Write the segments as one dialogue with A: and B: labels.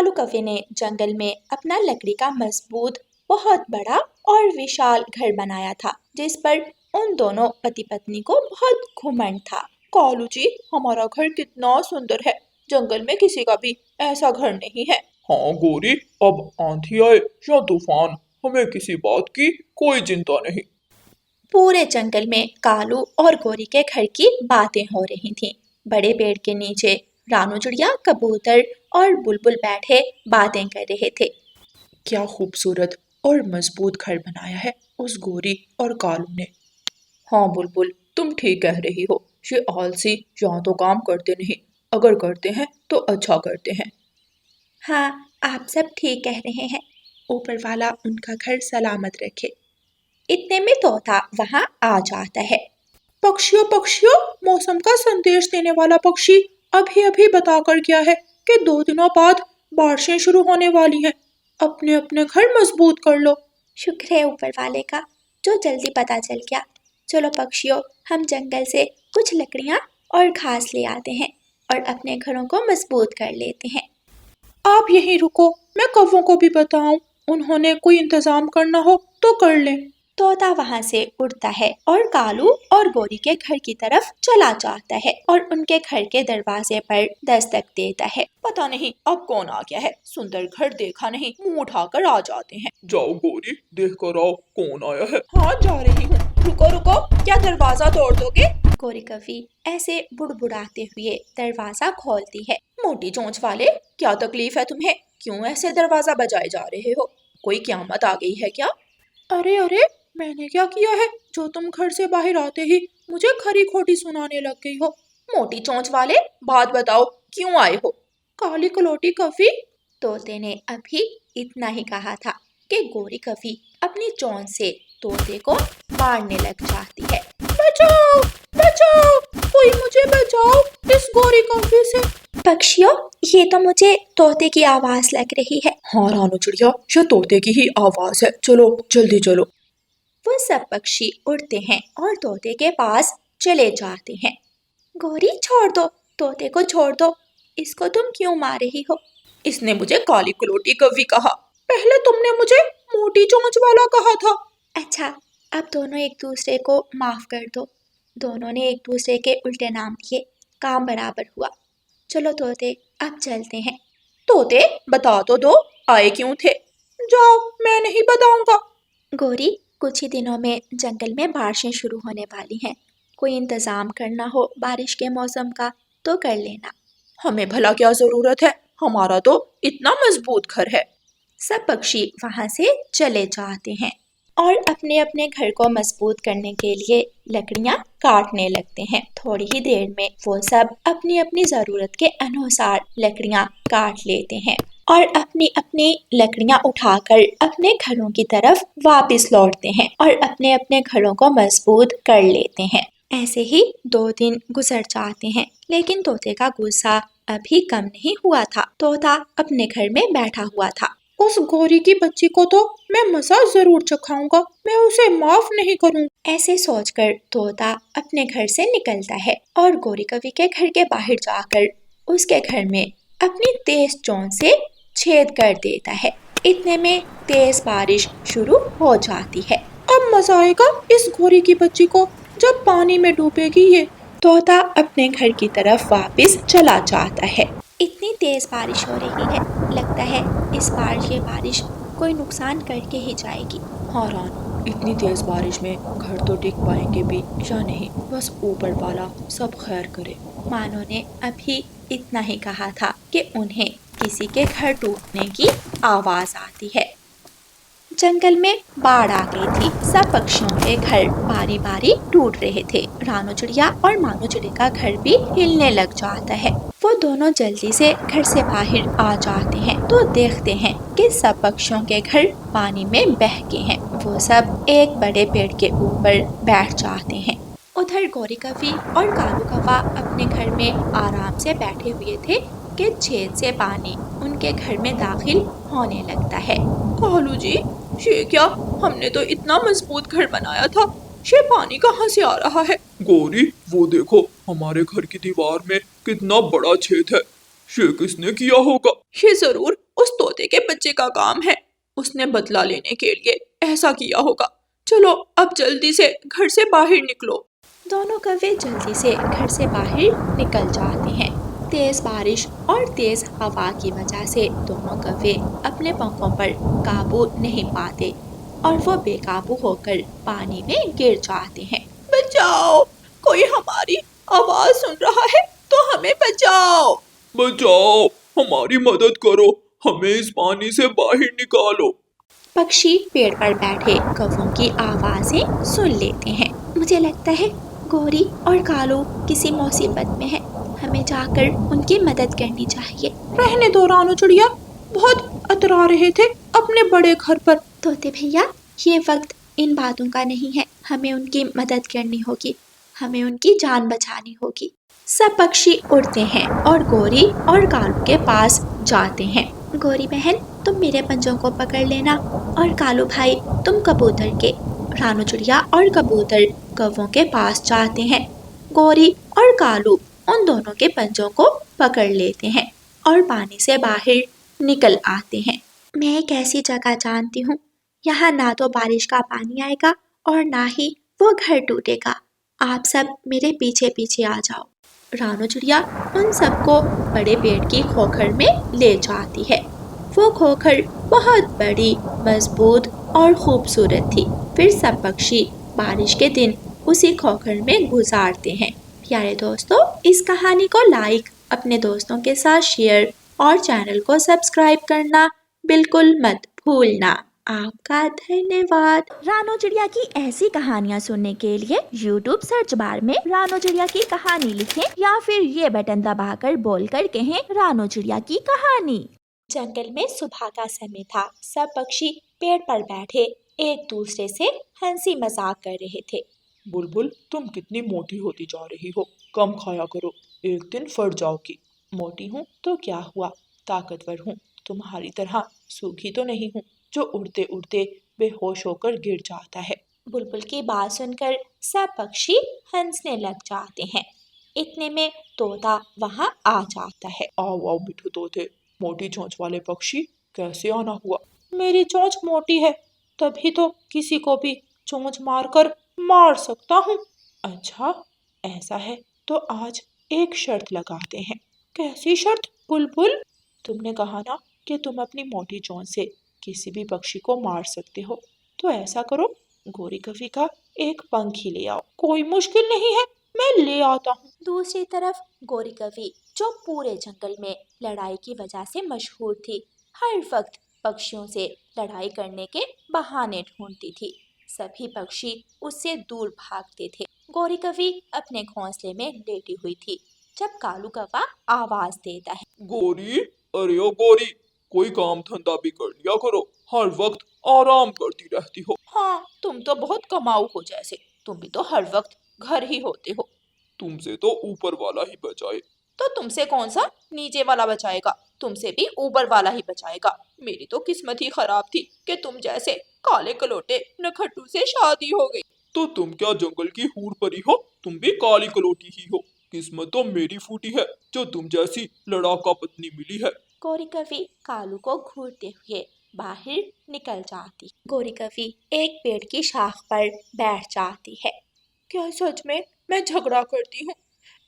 A: कालू कौवे ने जंगल में अपना लकड़ी का मजबूत, बहुत बड़ा और विशाल घर बनाया था, जिस पर उन दोनों पति पत्नी को बहुत घमंड था। कालू जी, हमारा घर कितना सुंदर है, जंगल में किसी का भी ऐसा घर नहीं है।
B: हाँ गोरी, अब आंधी आए या तूफान, हमें किसी बात की कोई चिंता नहीं।
A: पूरे जंगल में कालू और गोरी के घर की बातें हो रही थीं। बड़े पेड़ के नीचे रानू चिड़िया, कबूतर और बुलबुल बैठे बातें कर रहे थे।
C: क्या खूबसूरत और मजबूत घर बनाया है उस गोरी और कालू ने। हाँ बुलबुल, तुम ठीक कह रही हो, ये आलसी यहाँ तो काम करते नहीं, अगर करते हैं तो अच्छा करते हैं।
A: हाँ, आप सब ठीक कह रहे हैं।
C: ऊपर वाला उनका घर सलामत रखे।
A: इतने में तोता वहां आ जाता है।
B: पक्षियों पक्षियों, मौसम का संदेश देने वाला पक्षी अभी अभी बताकर गया है कि 2 दिनों बाद बारिशें शुरू होने वाली हैं। अपने अपने घर मजबूत कर लो।
A: शुक्र है ऊपर वाले का, जो जल्दी पता चल गया। चलो पक्षियों, हम जंगल से कुछ लकड़ियाँ और घास ले आते हैं और अपने घरों को मजबूत कर लेते हैं।
B: आप यहीं रुको, मैं कौवों को भी बताऊं, उन्होंने कोई इंतजाम करना हो तो कर लें।
A: तोता वहां से उड़ता है और कालू और गोरी के घर की तरफ चला जाता है और उनके घर के दरवाजे पर दस्तक देता है।
B: पता नहीं अब कौन आ गया है, सुंदर घर देखा नहीं, मुंह उठाकर आ जाते हैं। जाओ गोरी, देख कर आओ कौन आया है। हाँ जा रही हूँ। रुको रुको, क्या दरवाजा तोड़ दोगे?
A: गोरी कौवी ऐसे बुड़बुड़ाते हुए दरवाजा खोलती है।
B: मोटी चोंच वाले, क्या तकलीफ है तुम्हें? क्यों ऐसे दरवाजा बजाए जा रहे हो? कोई क़यामत आ गई है क्या? अरे अरे, मैंने क्या किया है जो तुम घर से बाहर आते ही मुझे खरी खोटी सुनाने लग गई हो? मोटी चोंच वाले, बात बताओ, क्यों आए हो? काली कलौटी कौवी।
A: तोते ने अभी इतना ही कहा था कि गोरी कौवी अपनी चोंच से तोते को मारने लग जाती है।
B: बचाओ बचाओ, कोई मुझे बचाओ इस गोरी कौवी से।
A: पक्षियों, ये तो मुझे तोते की आवाज लग रही है।
C: हाँ रानू चिड़िया, ये तोते की ही आवाज है, चलो जल्दी चलो।
A: वो सब पक्षी उड़ते हैं और तोते के पास चले जाते हैं। गोरी छोड़ दो, तोते को छोड़ दो, इसको तुम क्यों मार रही हो?
B: इसने मुझे काली कलौटी कौवी कहा, पहले तुमने मुझे मोटी चोंच वाला कहा था।
A: अच्छा, अब दोनों एक दूसरे को माफ कर दो। दोनों ने एक दूसरे के उल्टे नाम लिए, काम बराबर हुआ। चलो तोते, अब चलते हैं।
B: तोते, बता तो दो, आए क्यों थे? जाओ, मैं नहीं बताऊंगा।
A: गोरी, कुछ ही दिनों में जंगल में बारिशें शुरू होने वाली हैं। कोई इंतजाम करना हो बारिश के मौसम का तो कर लेना।
B: हमें भला क्या जरूरत है, हमारा तो इतना मजबूत घर है।
A: सब पक्षी वहां से चले जाते हैं और अपने अपने घर को मजबूत करने के लिए लकड़ियां काटने लगते हैं। थोड़ी ही देर में वो सब अपनी अपनी जरूरत के अनुसार लकड़ियां काट लेते हैं और अपनी अपनी लकड़ियां उठाकर अपने घरों की तरफ वापस लौटते हैं और अपने अपने घरों को मजबूत कर लेते हैं। ऐसे ही 2 दिन गुजर जाते हैं, लेकिन तोते का गुस्सा अभी कम नहीं हुआ था। तोता अपने घर में बैठा हुआ था।
B: उस गोरी की बच्ची को तो मैं मजा जरूर चखाऊंगा, मैं उसे माफ नहीं करूं।
A: ऐसे सोचकर तोता अपने घर से निकलता है और गोरी कौवी के घर के बाहर जाकर उसके घर में अपनी तेज चोंच से छेद कर देता है। इतने में तेज बारिश शुरू हो जाती है।
B: अब मजा आएगा इस गोरी की बच्ची को जब पानी में डूबेगी ये।
A: तोता अपने घर की तरफ वापस चला जाता है। इतनी तेज बारिश हो रही है, लगता है इस बार ये बारिश कोई नुकसान करके ही जाएगी।
C: हाँ रानू, इतनी तेज बारिश में घर तो टिक पाएंगे भी या नहीं, बस ऊपर वाला सब खैर करे।
A: मानो ने अभी इतना ही कहा था कि उन्हें किसी के घर टूटने की आवाज आती है। जंगल में बाढ़ आ गई थी। सब पक्षियों के घर बारी बारी टूट रहे थे। रानू चिड़िया और मानू चिड़िया का घर भी हिलने लग जाता है। वो दोनों जल्दी से घर से बाहर आ जाते हैं तो देखते हैं कि सब पक्षियों के घर पानी में बह गए हैं। वो सब एक बड़े पेड़ के ऊपर बैठ जाते हैं। उधर गोरी कौवी और कालू कौवा अपने घर में आराम से बैठे हुए थे कि छेद से पानी उनके घर में दाखिल होने लगता है।
B: कालू जी, ये क्या, हमने तो इतना मजबूत घर बनाया था, ये पानी कहाँ से आ रहा है? गोरी, वो देखो, हमारे घर की दीवार में कितना बड़ा छेद है, ये किसने किया होगा? ये जरूर तोते के बच्चे का काम है, उसने बदला लेने के लिए ऐसा किया होगा। चलो अब जल्दी से घर से बाहर निकलो।
A: दोनों कौवे जल्दी से घर से बाहर निकल जाते हैं। तेज बारिश और तेज हवा की वजह से दोनों कौवे अपने पंखों पर काबू नहीं पाते और वो बेकाबू होकर पानी में गिर जाते हैं।
B: बचाओ, कोई हमारी आवाज सुन रहा है तो हमें बचाओ।
C: बचाओ, हमारी मदद करो, हमें इस पानी से बाहर निकालो।
A: पक्षी पेड़ पर बैठे कौवों की आवाजें सुन लेते हैं। मुझे लगता है गोरी और कालू किसी मुसीबत में है, हमें जाकर उनकी मदद करनी चाहिए।
B: रहने दो रानू चिड़िया, बहुत अतरा रहे थे अपने बड़े घर पर।
A: तोते भैया, ये वक्त इन बातों का नहीं है, हमें उनकी मदद करनी होगी, हमें उनकी जान बचानी होगी। सब पक्षी उड़ते हैं और गोरी और कालू के पास जाते हैं। गोरी बहन, तुम मेरे पंजों को पकड़ लेना और कालू भाई तुम कबूतर के। रानू चिड़िया और कबूतर कौवों के पास जाते हैं। गोरी और कालू उन दोनों के पंजों को पकड़ लेते हैं और पानी से बाहर निकल आते हैं। मैं एक ऐसी जगह जानती हूँ, यहाँ ना तो बारिश का पानी आएगा और ना ही वो घर टूटेगा। आप सब मेरे पीछे पीछे आ जाओ। रानू चिड़िया उन सबको बड़े पेड़ की खोखर में ले जाती है। वो खोखर बहुत बड़ी, मजबूत और खूबसूरत थी। फिर सब पक्षी बारिश के दिन उसी खोखर में गुजारते हैं। प्यारे दोस्तों, इस कहानी को लाइक, अपने दोस्तों के साथ शेयर और चैनल को सब्सक्राइब करना बिल्कुल मत भूलना। आपका धन्यवाद।
D: रानू चिड़िया की ऐसी कहानियाँ सुनने के लिए YouTube सर्च बार में रानू चिड़िया की कहानी लिखें या फिर ये बटन दबाकर बोलकर कहें रानू चिड़िया की कहानी।
A: जंगल में सुबह का समय था। सब पक्षी पेड़ पर बैठे एक दूसरे से हंसी मजाक कर रहे थे।
C: बुलबुल, तुम कितनी मोटी होती जा रही हो, कम खाया करो, एक दिन फट जाओगी। मोटी हूँ तो क्या हुआ, ताकतवर हूँ, तुम्हारी तरह सूखी तो नहीं हूँ जो उड़ते उड़ते बेहोश होकर गिर जाता है।
A: बुलबुल की बात सुनकर सब पक्षी हंसने लग जाते हैं। इतने में तोता वहां आ जाता है।
C: आओ आओ मिठू तोते, मोटी चोंच वाले पक्षी, कैसे आना हुआ?
B: मेरी चोंच मोटी है, तभी तो किसी को भी चोंच मारकर मार सकता हूँ।
C: अच्छा, ऐसा है तो आज एक शर्त लगाते हैं।
B: कैसी शर्त बुलबुल?
C: तुमने कहा ना कि तुम अपनी मोटी चोंच से किसी भी पक्षी को मार सकते हो, तो ऐसा करो, गोरी कवि का एक पंख ही ले आओ।
B: कोई मुश्किल नहीं है, मैं ले आता हूँ।
A: दूसरी तरफ गोरी कवि, जो पूरे जंगल में लड़ाई की वजह से मशहूर थी, हर वक्त पक्षियों से लड़ाई करने के बहाने ढूंढती थी। सभी पक्षी उससे दूर भागते थे। गोरी कवि अपने घोंसले में लेटी हुई थी जब कालू कौवा आवाज देता है।
C: गोरी, अरे ओ गोरी, कोई काम धंधा भी कर लिया करो, हर वक्त आराम करती रहती हो।
B: हाँ, तुम तो बहुत कमाऊ हो जैसे, तुम भी तो हर वक्त घर ही होते हो।
C: तुमसे तो ऊपर वाला ही बचाए।
B: तो तुमसे कौन सा नीचे वाला बचाएगा, तुमसे भी ऊपर वाला ही बचाएगा। मेरी तो किस्मत ही खराब थी कि तुम जैसे काले कलोटे नखट्टू से शादी हो गई।
C: तो तुम क्या जंगल की हूर परी हो, तुम भी काली कलोटी ही हो। किस्मत तो मेरी फूटी है जो तुम जैसी लड़ाका पत्नी मिली है।
A: गोरी कवि कालू को घूरते हुए बाहर निकल जाती। गोरी कवि एक पेड़ की शाख पर बैठ जाती है।
B: क्या सच में मैं झगड़ा करती हूँ?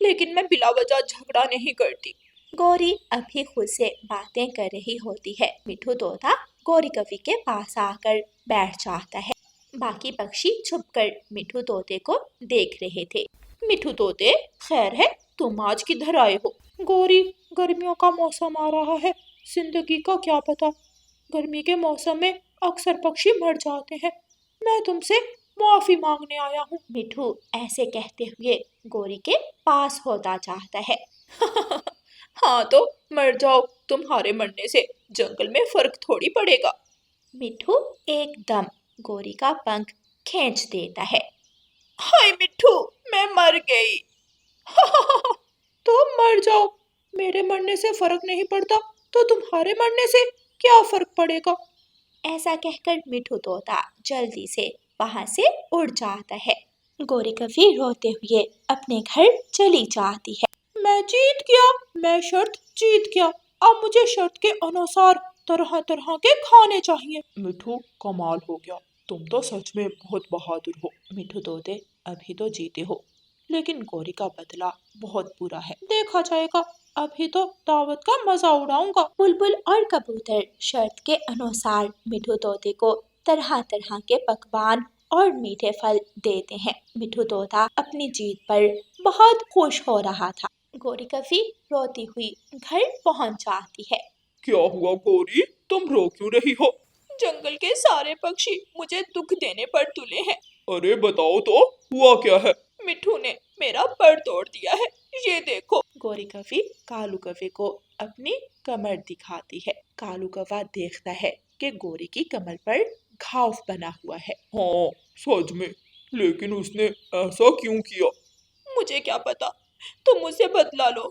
B: लेकिन मैं बिला वजह झगड़ा नहीं करती।
A: गोरी अभी खुद से बातें कर रही होती है। मिठू तोता गोरी कवि के पास आकर बैठ जाता है। बाकी पक्षी छुपकर मिठू तोते को देख रहे थे।
B: मिठू तोते, खैर है, तुम आज किधर आए हो? गोरी, गर्मियों का मौसम आ रहा है, जिंदगी का क्या पता, गर्मी के मौसम में अक्सर पक्षी मर जाते हैं, मैं तुमसे माफी मांगने आया हूँ।
A: मिठू ऐसे कहते हुए गोरी के पास होता चाहता है।
B: हाँ तो मर जाओ, तुम्हारे मरने से जंगल में फर्क थोड़ी पड़ेगा।
A: मिठू एकदम गोरी का पंख खींच देता है।
B: हाय मिठू, मैं मर गई। तो मर जाओ, मेरे मरने से फर्क नहीं पड़ता तो तुम्हारे मरने से क्या फर्क पड़ेगा?
A: ऐसा कहकर मिठू तोता जल्दी से वहां से उड़ जाता है। गोरी कवि रोते हुए अपने घर चली जाती है।
B: मैं जीत गया, मैं शर्त जीत गया, अब मुझे शर्त के अनुसार तरह तरह के खाने चाहिए।
C: मिठू कमाल हो गया, तुम तो सच में बहुत बहादुर हो।
B: मिठू तोते अभी तो जीते हो, लेकिन गौरी का बदला बहुत बुरा है। देखा जाएगा, अभी तो दावत का मजा उड़ाऊंगा। बुलबुल और कबूतर शर्त के अनुसार मिठू तोते को तरह तरह के पकवान और मीठे फल देते हैं। मिठू तोता अपनी जीत पर बहुत खुश हो रहा था। गौरी कभी रोती हुई घर पहुंच जाती है।
C: क्या हुआ गौरी, तुम रो क्यों रही हो?
B: जंगल के सारे पक्षी मुझे दुख देने पर तुले हैं।
C: अरे बताओ तो, हुआ क्या है?
B: मिठू ने मेरा पर तोड़ दिया है, ये देखो। गौरी कौवी कालू कौवे को अपनी कमर दिखाती है। कालू कौवा देखता है कि गौरी की कमर पर घाव बना हुआ है।
C: हाँ सच में, लेकिन उसने ऐसा क्यों किया?
B: मुझे क्या पता, तुम मुझसे बदला लो।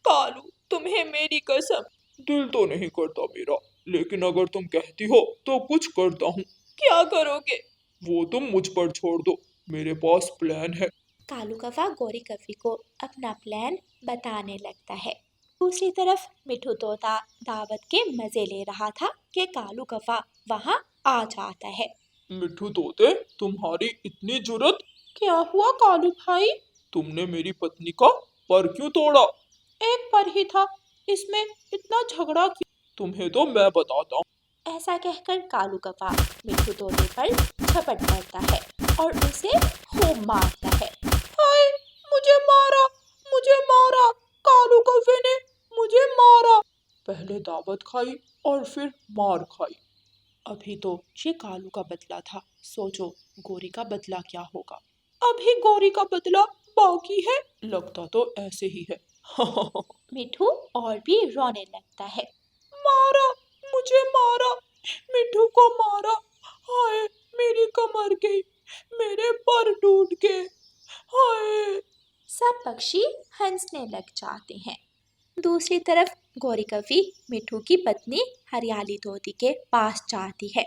B: कालू, तुम्हें मेरी कसम।
C: दिल तो नहीं करता मेरा, लेकिन अगर तुम कहती हो तो कुछ करता हूँ।
B: क्या करोगे?
C: वो तुम मुझ पर छोड़ दो, मेरे पास प्लान है।
A: कालू कौवा गौरी कौवी को अपना प्लान बताने लगता है। दूसरी तरफ मिठू तोता दावत के मजे ले रहा था कि कालू कौवा वहाँ आ जाता है।
C: मिठू तोते, तुम्हारी इतनी जुर्रत!
B: क्या हुआ कालू भाई?
C: तुमने मेरी पत्नी का पर क्यों तोड़ा?
B: एक पर ही था, इसमें इतना झगड़ा क्यों?
C: तुम्हें तो मैं बताता हूँ।
A: ऐसा कहकर कालू कौवा मिठू तोते पर झपट पड़ता है और उसे खूब मारता है।
B: हाय, मुझे मारा, मुझे मारा, कालू कौवे ने मुझे मारा।
C: पहले दावत खाई और फिर मार खाई।
B: अभी तो ये कालू का बदला था, सोचो गौरी का बदला क्या होगा। अभी गौरी का बदला बाकी है।
C: लगता तो ऐसे ही है।
A: मिठू और भी रोने लगता है।
B: मारा, मुझे मारा, मिठू को मारा। हाय, मेरी कमर गई, मेरे पर टूट गए। हाय।
A: सब पक्षी हंसने लग जाते हैं। दूसरी तरफ गौरी कौवी मिठू की पत्नी हरियाली तोती के पास जाती है।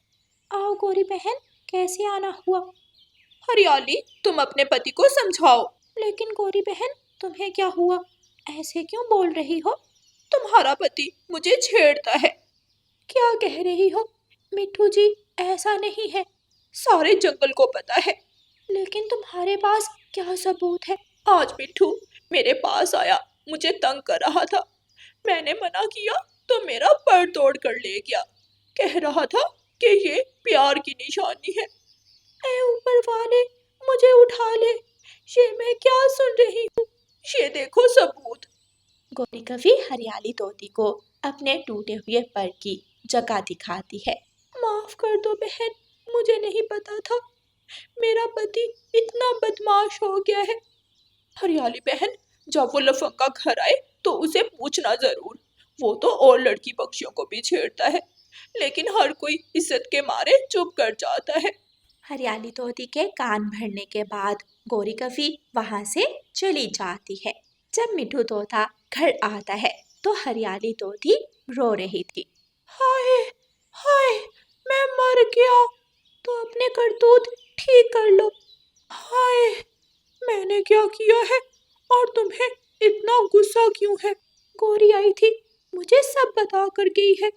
A: आओ गौरी बहन, कैसे आना हुआ? हरियाली, तुम अपने पति को समझाओ। लेकिन गौरी बहन, तुम्हें क्या हुआ? ऐसे क्यों बोल रही हो?
B: तुम्हारा पति मुझे छेड़ता है।
A: क्या कह रही हो? मिठू जी, ऐसा नहीं है।
B: सारे जंगल को पता है।
A: लेकिन तुम्हारे पास क्या सबूत है?
B: आज मिठू मेरे पास आया, मुझे तंग कर रहा था। मैंने मना किया तो मेरा पर तोड़ कर ले गया। कह रहा था कि ये प्यार की निशानी है।
A: ऐ ऊपर वाले, मुझे उठा ले। ये मैं क्या सुन रही हूँ?
B: ये देखो सबूत।
A: गौरी कौवी हरियाली तोती को अपने टूटे हुए पर की जगह दिखाती है।
B: माफ कर दो बहन, मुझे नहीं पता था। मेरा पति इतना बदमाश हो गया है। हरियाली बहन, जब वो लफंगा घर आए तो उसे पूछना जरूर। वो तो और लड़की पक्षियों को भी छेड़ता है, लेकिन हर कोई इज्जत के मारे चुप कर जाता है।
A: हरियाली तोती के कान भरने के बाद गौरी कौवी वहां से चली जाती है। जब मिठू तोता घर आता है तो हरियाली तोती रो रही थी।
B: हाय हाय, मैं मर गया, तो अपने करतूत ठीक कर लो। हाय, मैंने क्या किया है और तुम्हें इतना गुस्सा क्यों है? गौरी आई थी, मुझे सब बता कर गई है।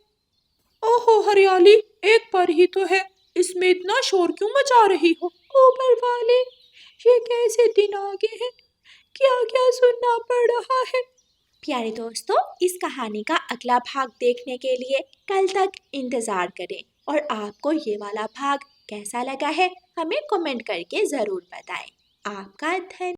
B: ओहो हरियाली, एक पर ही तो है, इसमें इतना शोर क्यों मचा रही हो? ऊपर वाले, ये कैसे दिन आ गए हैं, क्या क्या सुनना पड़ रहा है।
A: प्यारे दोस्तों, इस कहानी का अगला भाग देखने के लिए कल तक इंतजार करें और आपको ये वाला भाग कैसा लगा है हमें कमेंट करके ज़रूर बताएं। आपका धन्यवाद।